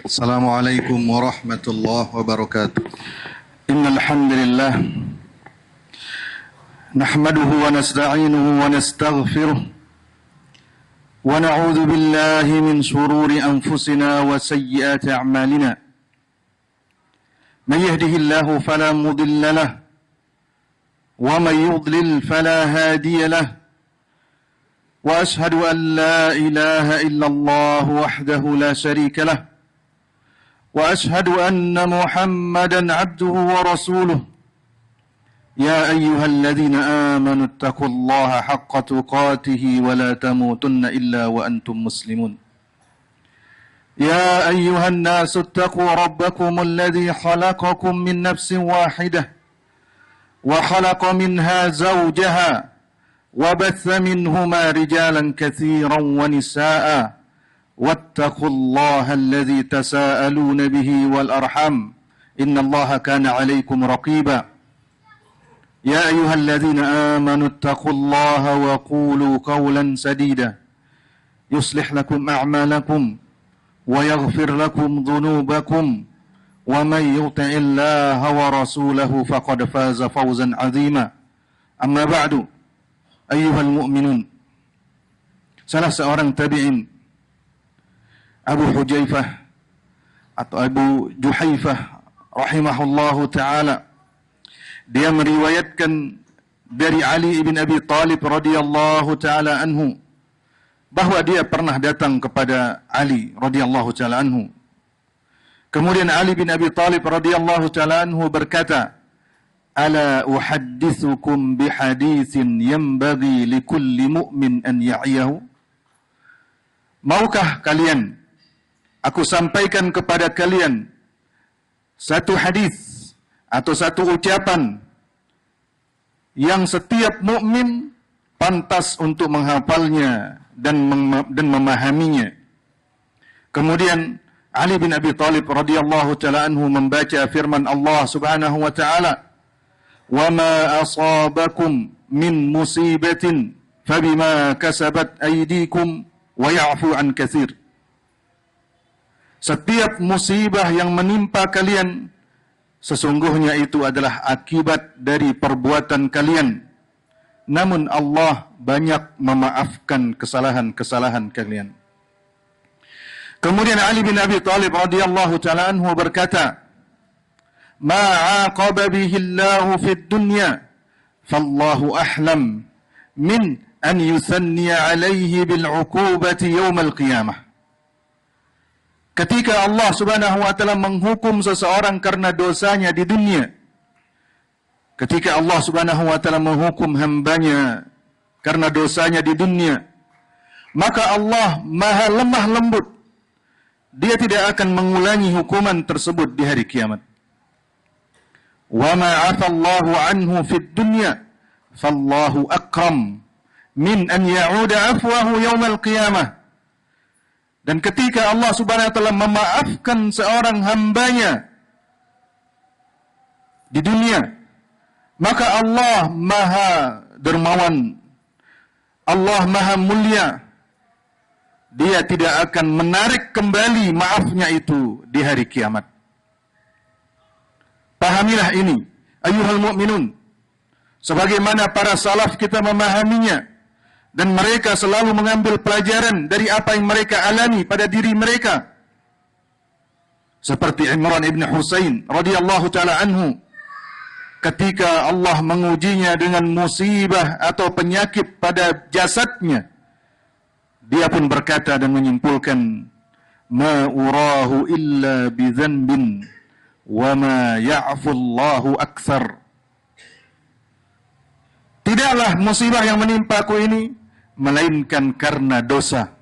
السلام عليكم ورحمة الله وبركاته. إن الحمد لله نحمده ونستعينه ونستغفره ونعوذ بالله من شرور أنفسنا وسيئات أعمالنا. من يهده الله فلا مضل له ومن يضلل فلا هادي له وأشهد أن لا إله إلا الله وحده لا شريك له وأشهد أن محمدا عبده ورسوله. يا أيها الذين آمنوا اتقوا الله حق تقاته ولا تموتن إلا وأنتم مسلمون. يا أيها الناس اتقوا ربكم الذي خلقكم من نفس واحدة وخلق منها زوجها وبث منهما رجالا كثيرا ونساء واتقوا الله الذي تساءلون به والأرحام إن الله كان عليكم رقيبا. يا أيها الذين آمنوا اتقوا الله وقولوا قولا سديدا يصلح لكم أعمالكم ويغفر لكم ذنوبكم ومن يطع الله ورسوله فقد فاز فوزا عظيما. أما بعد أيها المؤمنون, salah seorang tabi'in, Abu Hujaifah atau Abu Juhaifah rahimahullahu ta'ala, dia meriwayatkan dari Ali ibn Abi Talib radhiyallahu ta'ala anhu bahwa dia pernah datang kepada Ali radhiyallahu ta'ala anhu. Kemudian Ali bin Abi Talib radhiyallahu ta'ala anhu berkata, "Ala uhaddithukum bihadithin yanbaghi likulli mu'min an ya'iyahu?" Maukah kalian aku sampaikan kepada kalian satu hadis atau satu ucapan yang setiap mukmin pantas untuk menghafalnya dan memahaminya. Kemudian Ali bin Abi Talib radhiyallahu ta'ala anhu membaca firman Allah Subhanahu wa ta'ala, "Wa ma asabakum min musibatin fabima kasabat aydikum wa ya'fu an katsir." Setiap musibah yang menimpa kalian sesungguhnya itu adalah akibat dari perbuatan kalian. Namun Allah banyak memaafkan kesalahan-kesalahan kalian. Kemudian Ali bin Abi Talib radhiyallahu ta'ala anhu berkata, "Ma 'aqaba bihi Allahu fid dunya fallahu ahlam min an yusanniya 'alaihi bil 'uqubati yaumal qiyamah." Ketika Allah Subhanahu wa ta'ala menghukum seseorang karena dosanya di dunia, ketika Allah Subhanahu wa ta'ala menghukum hambanya karena dosanya di dunia, maka Allah maha lemah lembut. Dia tidak akan mengulangi hukuman tersebut di hari kiamat. Wa ma 'afallahu anhu fid dunya fallahu akram min an ya'uda 'afwahu yaumal qiyamah. Dan ketika Allah Subhanahu wa ta'ala memaafkan seorang hambanya di dunia, maka Allah maha dermawan, Allah maha mulia. Dia tidak akan menarik kembali maafnya itu di hari kiamat. Pahamilah ini, ayyuhal mu'minun, sebagaimana para salaf kita memahaminya, dan mereka selalu mengambil pelajaran dari apa yang mereka alami pada diri mereka. Seperti Imran ibn Husain radhiyallahu ta'ala anhu, ketika Allah mengujinya dengan musibah atau penyakit pada jasadnya, dia pun berkata dan menyimpulkan, "Ma urahu illa bidhanbin wa ma ya'fu Allahu aktsar." Tidaklah musibah yang menimpaku ini melainkan karena dosa,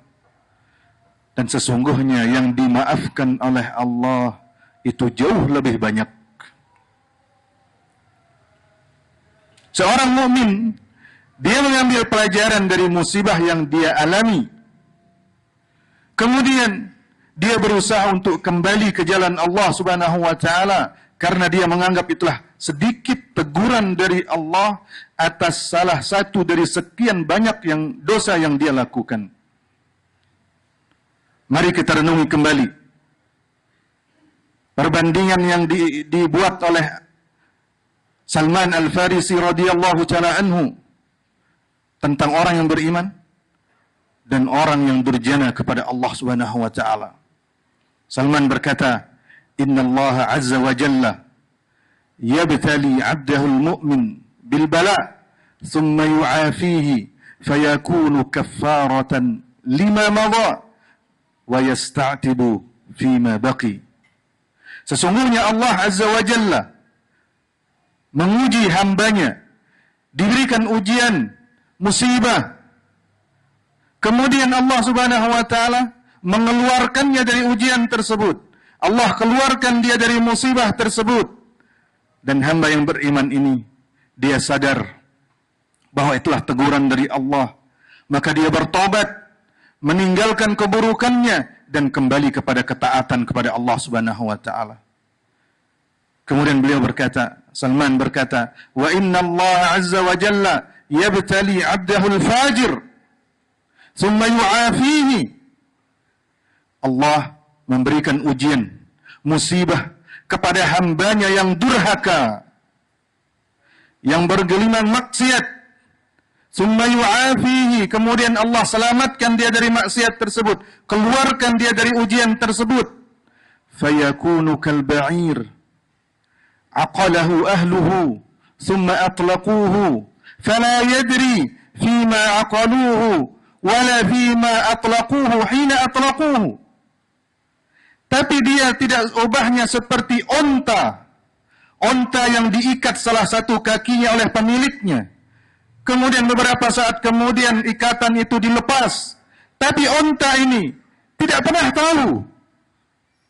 dan sesungguhnya yang dimaafkan oleh Allah itu jauh lebih banyak. Seorang mukmin, dia mengambil pelajaran dari musibah yang dia alami. Kemudian dia berusaha untuk kembali ke jalan Allah Subhanahu wa ta'ala, karena dia menganggap itulah sedikit teguran dari Allah atas salah satu dari sekian banyak yang dosa yang dia lakukan. Mari kita renungi kembali Perbandingan yang dibuat oleh Salman Al-Farisi radhiyallahu ta'ala anhu tentang orang yang beriman dan orang yang durjana kepada Allah Subhanahu wa taala. Salman berkata, "Inna Allah azza wa jalla yabtali 'abdahu al-mu'min bil bala' thumma yu'afihi fayakunu kaffaratan lima madha wa yasta'tibu fima baqi." Sesungguhnya Allah azza wa jalla menguji hambanya, diberikan ujian, musibah. Kemudian Allah Subhanahu wa taala mengeluarkannya dari ujian tersebut. Allah keluarkan dia dari musibah tersebut. Dan hamba yang beriman ini, dia sadar bahwa itulah teguran dari Allah. Maka dia bertobat, meninggalkan keburukannya dan kembali kepada ketaatan kepada Allah Subhanahu wa taala. Kemudian beliau berkata, Salman berkata, "Wa inna Allah azza wa jalla yabtali 'abdahu al-fajir thumma yu'afihi." Allah memberikan ujian, musibah kepada hambanya yang durhaka, yang bergelimang maksiat. Thumma yu'afihi, kemudian Allah selamatkan dia dari maksiat tersebut, keluarkan dia dari ujian tersebut. Fayakunu kalba'ir aqalahu ahluhu thumma atlaquhu fala yadri fima aqaluhu wala fima atlaquhu hina atlaquhu. Tapi dia tidak ubahnya seperti onta yang diikat salah satu kakinya oleh pemiliknya. Kemudian beberapa saat kemudian ikatan itu dilepas. Tapi onta ini tidak pernah tahu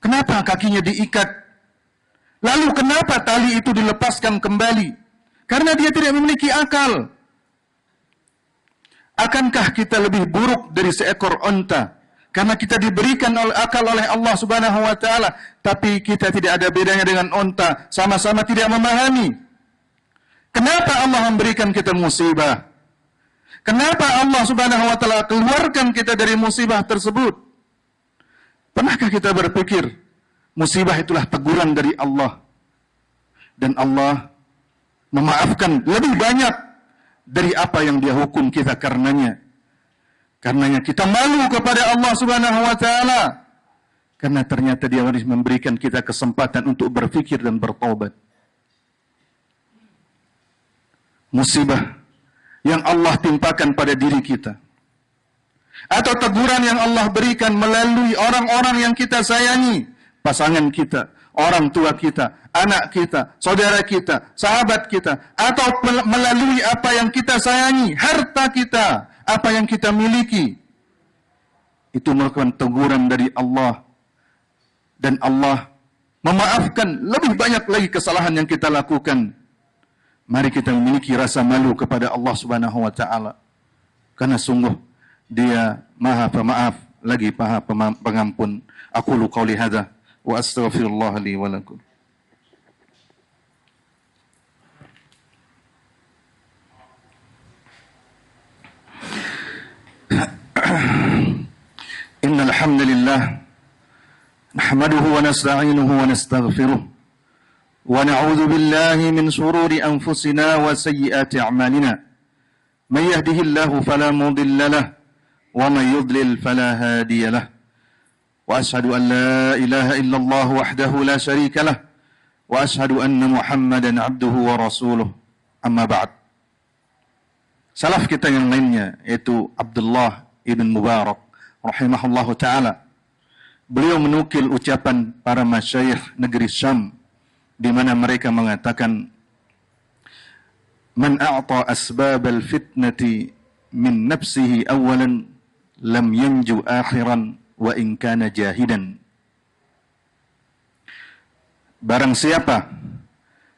kenapa kakinya diikat. Lalu kenapa tali itu dilepaskan kembali? Karena dia tidak memiliki akal. Akankah kita lebih buruk dari seekor onta? Karena kita diberikan akal oleh Allah Subhanahu wa taala, tapi kita tidak ada bedanya dengan onta, sama-sama tidak memahami. Kenapa Allah memberikan kita musibah? Kenapa Allah Subhanahu wa taala keluarkan kita dari musibah tersebut? Pernahkah kita berpikir musibah itulah teguran dari Allah dan Allah memaafkan lebih banyak dari apa yang Dia hukum kita karenanya? Karenanya kita malu kepada Allah Subhanahu wa taala karena ternyata Dia harus memberikan kita kesempatan untuk berfikir dan bertobat. Musibah yang Allah timpakan pada diri kita, atau teguran yang Allah berikan melalui orang-orang yang kita sayangi, pasangan kita, orang tua kita, anak kita, saudara kita, sahabat kita, atau melalui apa yang kita sayangi, harta kita, apa yang kita miliki. Itu merupakan teguran dari Allah. Dan Allah memaafkan lebih banyak lagi kesalahan yang kita lakukan. Mari kita memiliki rasa malu kepada Allah Subhanahu wa taala. Karena sungguh Dia Maha Pemaaf lagi Maha Pengampun. Aqulu qauli hadza wa astaghfirullah li wa lakum. Innal hamdalillah nahmaduhu wa nasta'inuhu wa nastaghfiruh wa na'udzu billahi min shururi anfusina wa sayyiati a'malina. May yahdihillahu fala mudilla lahu wa may yudlil fala hadiya lahu. Wa ashhadu an la ilaha illallah wahdahu la syarika lahu wa ashhadu anna Muhammadan abduhu wa rasuluh. Amma ba'd. Salaf kita yang lainnya yaitu Abdullah ibn Mubarak rahimahullahu ta'ala, beliau menukil ucapan para masyayikh negeri Syam di mana mereka mengatakan, man a'ta asbab al-fitnati min nafsihi awalan lam yanju akhiran wa in kana jahidan. Barang siapa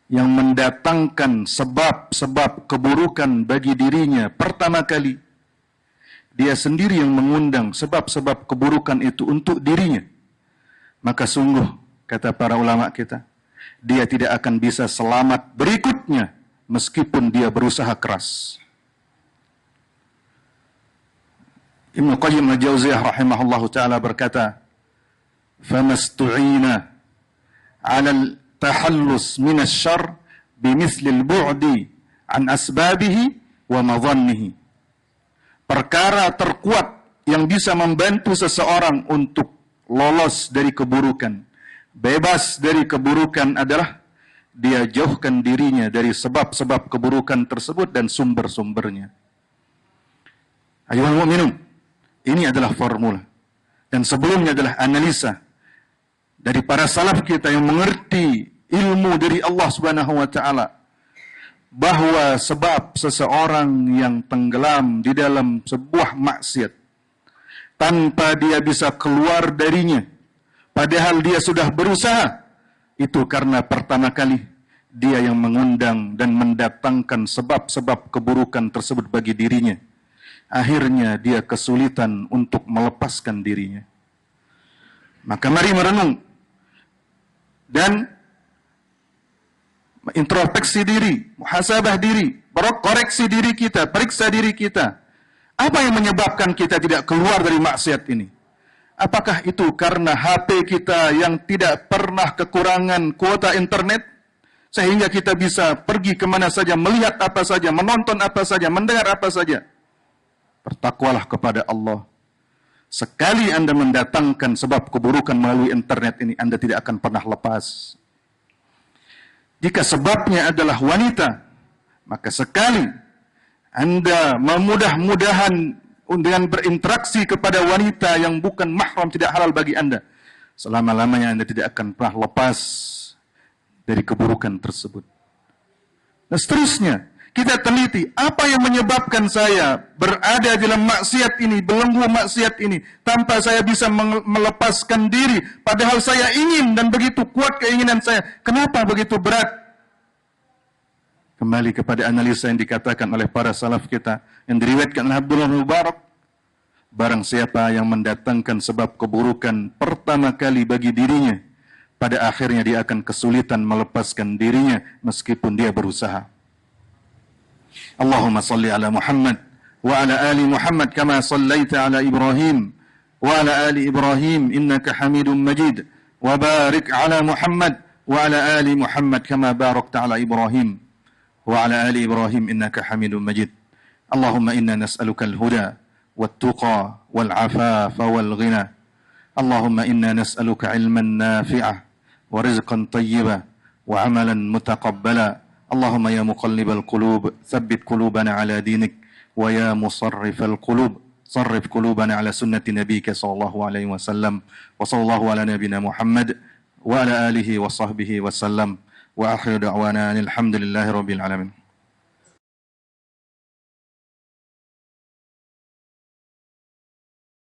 yang mendatangkan sebab-sebab keburukan bagi dirinya pertama kali, dia sendiri yang mengundang sebab-sebab keburukan itu untuk dirinya, maka sungguh, kata para ulama kita, dia tidak akan bisa selamat berikutnya meskipun dia berusaha keras. Ibnu Qayyim al-Jauziyah rahimahullahu ta'ala berkata, famastu'ina 'ala al-tahallus min asy-syarr bimithli al-bu'di an asbabihi wa madhannihi. Perkara terkuat yang bisa membantu seseorang untuk lolos dari keburukan, bebas dari keburukan adalah dia jauhkan dirinya dari sebab-sebab keburukan tersebut dan sumber-sumbernya. Ayuhal mu'minun, ini adalah formula. Dan sebelumnya adalah analisa dari para salaf kita yang mengerti ilmu dari Allah Subhanahu wa taala, bahwa sebab seseorang yang tenggelam di dalam sebuah maksiat tanpa dia bisa keluar darinya, padahal dia sudah berusaha, itu karena pertama kali dia yang mengundang dan mendatangkan sebab-sebab keburukan tersebut bagi dirinya. Akhirnya dia kesulitan untuk melepaskan dirinya. Maka mari merenung dan introspeksi diri, muhasabah diri, koreksi diri kita, periksa diri kita. Apa yang menyebabkan kita tidak keluar dari maksiat ini? Apakah itu karena HP kita yang tidak pernah kekurangan kuota internet, sehingga kita bisa pergi kemana saja, melihat apa saja, menonton apa saja, mendengar apa saja? Bertakwalah kepada Allah. Sekali Anda mendatangkan sebab keburukan melalui internet ini, Anda tidak akan pernah lepas. Jika sebabnya adalah wanita, maka sekali Anda memudah-mudahan dengan berinteraksi kepada wanita yang bukan mahram, tidak halal bagi Anda, selama-lamanya Anda tidak akan pernah lepas dari keburukan tersebut. Dan seterusnya, kita teliti apa yang menyebabkan saya berada dalam maksiat ini, belenggu maksiat ini, tanpa saya bisa melepaskan diri, padahal saya ingin dan begitu kuat keinginan saya. Kenapa begitu berat? Kembali kepada analisa yang dikatakan oleh para salaf kita, yang diriwayatkan oleh Abdullah bin Mubarak. Barang siapa yang mendatangkan sebab keburukan pertama kali bagi dirinya, pada akhirnya dia akan kesulitan melepaskan dirinya meskipun dia berusaha. Allahumma salli ala Muhammad wa ala ali Muhammad kama sallaita ala Ibrahim wa ala ali Ibrahim innaka Hamidum Majid, wa barik ala Muhammad wa ala ali Muhammad kama barakta ala Ibrahim wa ala ali Ibrahim innaka Hamidum Majid. Allahumma inna nas'aluka al-huda wat-tuqa wal-'afafa wal-ghina. Allahumma inna nas'aluka 'ilman nafi'a wa rizqan tayyiba wa 'amalan mutaqabbala. Allahumma ya muqallibal qulub, tsabbit qulubana ala dinik, wa ya musarrifal qulub, sarrif qulubana ala sunnati nabiyyika sallallahu alaihi wasallam, wa sallallahu ala nabiyyina Muhammad wa ala alihi wa sahbihi wasallam, wa akhiru da'wana alhamdulillahi rabbil alamin.